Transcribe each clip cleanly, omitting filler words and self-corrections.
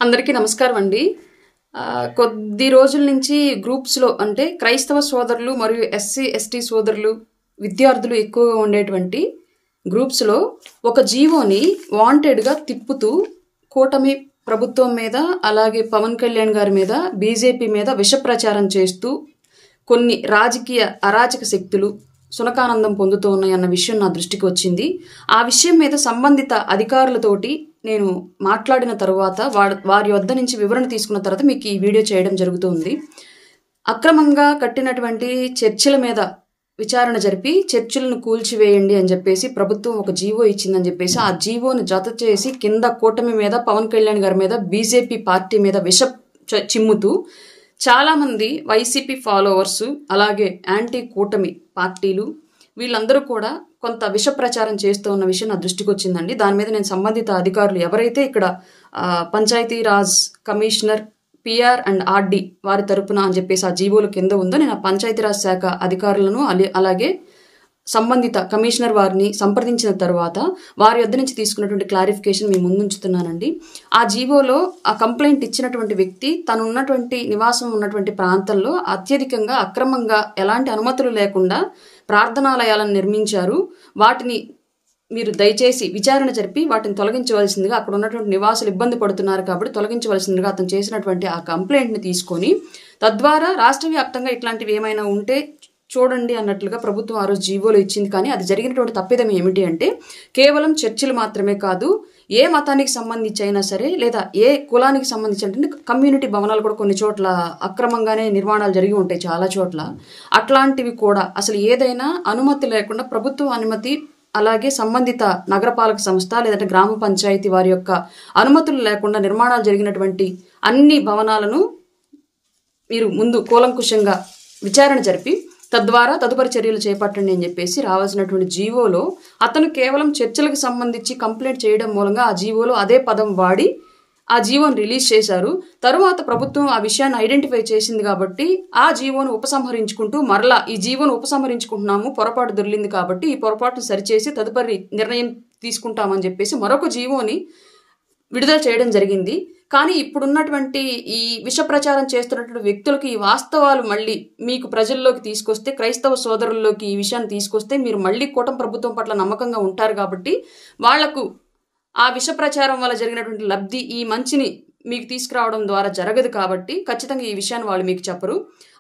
అందరికీ నమస్కారం అండి. కొద్ది రోజుల నుంచి గ్రూప్స్‌లో అంటే క్రైస్తవ సోదరులు మరియు ఎస్సీ, ఎస్టీ సోదరులు, విద్యార్థులు ఎక్కువగా ఉండేటువంటి గ్రూప్స్‌లో ఒక జీవోని వాంటెడ్‌గా తిప్పుతూ కూటమి ప్రభుత్వం మీద, అలాగే పవన్ కళ్యాణ్ గారి మీద, బీజేపీ మీద విష ప్రచారం చేస్తూ కొన్ని రాజకీయ అరాచక శక్తులు సునకానందం పొందుతూ ఉన్నాయన్న విషయం నా దృష్టికి వచ్చింది. ఆ విషయం మీద సంబంధిత అధికారులతోటి నేను మాట్లాడిన తరువాత వారి వద్ద నుంచి వివరణ తీసుకున్న తర్వాత మీకు ఈ వీడియో చేయడం జరుగుతుంది. అక్రమంగా కట్టినటువంటి చర్చిల మీద విచారణ జరిపి చర్చిలను కూల్చివేయండి అని చెప్పేసి ప్రభుత్వం ఒక జీవో ఇచ్చిందని చెప్పేసి ఆ జీవోను జత చేసి కింద కూటమి మీద, పవన్ కళ్యాణ్ గారి మీద, బీజేపీ పార్టీ మీద విష చిమ్ముతూ చాలామంది వైసీపీ ఫాలోవర్సు, అలాగే యాంటీ కూటమి పార్టీలు వీళ్ళందరూ కూడా కొంత విష ప్రచారం చేస్తూ ఉన్న విషయం నా దృష్టికి వచ్చిందండి. దాని మీద నేను సంబంధిత అధికారులు ఎవరైతే ఇక్కడ Panchayati Raj commissioner PR and RD వారి తరపున అని చెప్పేసి ఆ జీవోల కింద ఉందో నేను ఆ పంచాయతీరాజ్ శాఖ అధికారులను అలాగే సంబంధిత కమిషనర్ వారిని సంప్రదించిన తర్వాత వారి వద్ద నుంచి తీసుకున్నటువంటి క్లారిఫికేషన్ మీ ముందుంచుతున్నానండి. ఆ జీవోలో ఆ కంప్లైంట్ ఇచ్చినటువంటి వ్యక్తి తను ఉన్నటువంటి నివాసం ఉన్నటువంటి ప్రాంతంలో అత్యధికంగా అక్రమంగా ఎలాంటి అనుమతులు లేకుండా ప్రార్థనాలయాలను నిర్మించారు. వాటిని మీరు దయచేసి విచారణ జరిపి వాటిని తొలగించవలసిందిగా, అక్కడ ఉన్నటువంటి నివాసులు ఇబ్బంది పడుతున్నారు కాబట్టి తొలగించవలసిందిగా అతను చేసినటువంటి ఆ కంప్లైంట్ని తీసుకొని తద్వారా రాష్ట్ర వ్యాప్తంగా ఇట్లాంటివి ఏమైనా ఉంటే చూడండి అన్నట్లుగా ప్రభుత్వం ఆ రోజు జీవోలో ఇచ్చింది. కానీ అది జరిగినటువంటి తప్పిదం ఏమిటి అంటే కేవలం చర్చిలు మాత్రమే కాదు, ఏ మతానికి సంబంధించి అయినా సరే, లేదా ఏ కులానికి సంబంధించి అంటే కమ్యూనిటీ భవనాలు కూడా కొన్ని చోట్ల అక్రమంగానే నిర్మాణాలు జరిగి ఉంటాయి చాలా చోట్ల. అట్లాంటివి కూడా అసలు ఏదైనా అనుమతి లేకుండా ప్రభుత్వం అనుమతి, అలాగే సంబంధిత నగరపాలక సంస్థ లేదంటే గ్రామ పంచాయతీ వారి యొక్క అనుమతులు లేకుండా నిర్మాణాలు జరిగినటువంటి అన్ని భవనాలను మీరు ముందు కూలంకుషంగా విచారణ జరిపి తద్వారా తదుపరి చర్యలు చేపట్టండి అని చెప్పేసి రావాల్సినటువంటి జీవోలో అతను కేవలం చర్చలకు సంబంధించి కంప్లైంట్ చేయడం మూలంగా ఆ జీవోలో అదే పదం వాడి ఆ జీవోను రిలీజ్ చేశారు. తరువాత ప్రభుత్వం ఆ విషయాన్ని ఐడెంటిఫై చేసింది కాబట్టి ఆ జీవోను ఉపసంహరించుకుంటూ మరలా ఈ జీవోను ఉపసంహరించుకుంటున్నాము, పొరపాటు దొరికింది కాబట్టి ఈ పొరపాటును సరిచేసి తదుపరి నిర్ణయం తీసుకుంటామని చెప్పేసి మరొక జీవోని విడుదల చేయడం జరిగింది. కానీ ఇప్పుడున్నటువంటి ఈ విష ప్రచారం చేస్తున్నటువంటి వ్యక్తులకి ఈ వాస్తవాలు మళ్ళీ మీకు ప్రజల్లోకి తీసుకొస్తే, క్రైస్తవ సోదరుల్లోకి ఈ విషయాన్ని తీసుకొస్తే మీరు మళ్ళీ కూటమి ప్రభుత్వం పట్ల నమ్మకంగా ఉంటారు కాబట్టి వాళ్లకు ఆ విష ప్రచారం వల్ల జరిగినటువంటి లబ్ధి ఈ మంచిని మీకు తీసుకురావడం ద్వారా జరగదు కాబట్టి ఖచ్చితంగా ఈ విషయాన్ని వాళ్ళు మీకు చెప్పరు.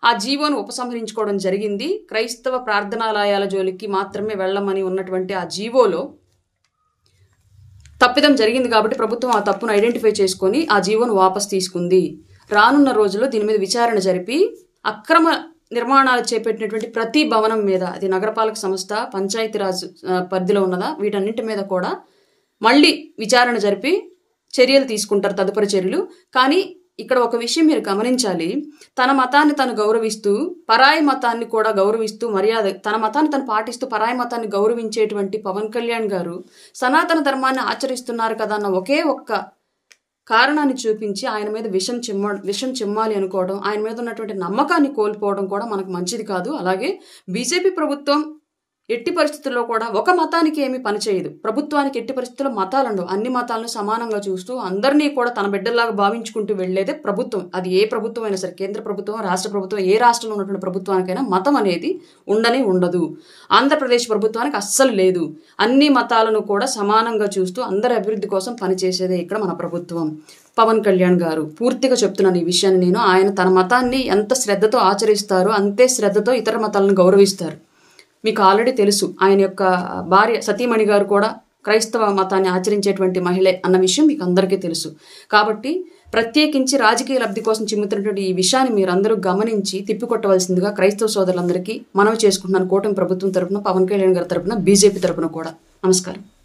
ఆ జీవోను ఉపసంహరించుకోవడం జరిగింది. క్రైస్తవ ప్రార్థనాలయాల జోలికి మాత్రమే వెళ్ళమని ఉన్నటువంటి ఆ జీవోలో తప్పిదం జరిగింది కాబట్టి ప్రభుత్వం ఆ తప్పును ఐడెంటిఫై చేసుకొని ఆ జీవోను వాపస్ తీసుకుంది. రానున్న రోజుల్లో దీని మీద విచారణ జరిపి అక్రమ నిర్మాణాలు చేపట్టినటువంటి ప్రతి భవనం మీద, అది నగరపాలక సంస్థ, పంచాయతీరాజ్ పరిధిలో ఉన్నదా, వీటన్నింటి మీద కూడా మళ్ళీ విచారణ జరిపి చర్యలు తీసుకుంటారు, తదుపరి చర్యలు. కానీ ఇక్కడ ఒక విషయం మీరు గమనించాలి. తన మతాన్ని తను గౌరవిస్తూ పరాయి మతాన్ని కూడా గౌరవిస్తూ మర్యాద, తన మతాన్ని తను పాటిస్తూ పరాయి మతాన్ని గౌరవించేటువంటి పవన్ కళ్యాణ్ గారు సనాతన ధర్మాన్ని ఆచరిస్తున్నారు కదా అన్న ఒకే ఒక్క కారణాన్ని చూపించి ఆయన మీద విషం చిమ్మాలి అనుకోవడం, ఆయన మీద ఉన్నటువంటి నమ్మకాన్ని కోల్పోవడం కూడా మనకు మంచిది కాదు. అలాగే బీజేపీ ప్రభుత్వం ఎట్టి పరిస్థితుల్లో కూడా ఒక మతానికి ఏమీ పనిచేయదు. ప్రభుత్వానికి ఎట్టి పరిస్థితుల్లో మతాలండవు. అన్ని మతాలను సమానంగా చూస్తూ అందరినీ కూడా తన బిడ్డల్లాగా భావించుకుంటూ వెళ్లేదే ప్రభుత్వం. అది ఏ ప్రభుత్వం అయినా సరే, కేంద్ర ప్రభుత్వం, రాష్ట్ర ప్రభుత్వం, ఏ రాష్ట్రంలో ఉన్నటువంటి ప్రభుత్వానికైనా మతం అనేది ఉండదు. ఆంధ్రప్రదేశ్ ప్రభుత్వానికి అస్సలు లేదు. అన్ని మతాలను కూడా సమానంగా చూస్తూ అందరి అభివృద్ధి కోసం పనిచేసేదే ఇక్కడ మన ప్రభుత్వం. పవన్ కళ్యాణ్ గారు పూర్తిగా చెప్తున్నాను ఈ విషయాన్ని నేను. ఆయన తన మతాన్ని ఎంత శ్రద్ధతో ఆచరిస్తారో అంతే శ్రద్ధతో ఇతర మతాలను గౌరవిస్తారు. మీకు ఆల్రెడీ తెలుసు, ఆయన యొక్క భార్య సతీమణి గారు కూడా క్రైస్తవ మతాన్ని ఆచరించేటువంటి మహిళే అన్న విషయం మీకు అందరికీ తెలుసు. కాబట్టి ప్రత్యేకించి రాజకీయ లబ్ధి కోసం చిమ్ముతున్నటువంటి ఈ విషయాన్ని మీరందరూ గమనించి తిప్పికొట్టవలసిందిగా క్రైస్తవ సోదరులందరికీ మనవి చేసుకుంటున్నాను. కూటమి ప్రభుత్వం తరపున, పవన్ కళ్యాణ్ గారి తరపున, బీజేపీ తరపున కూడా. నమస్కారం.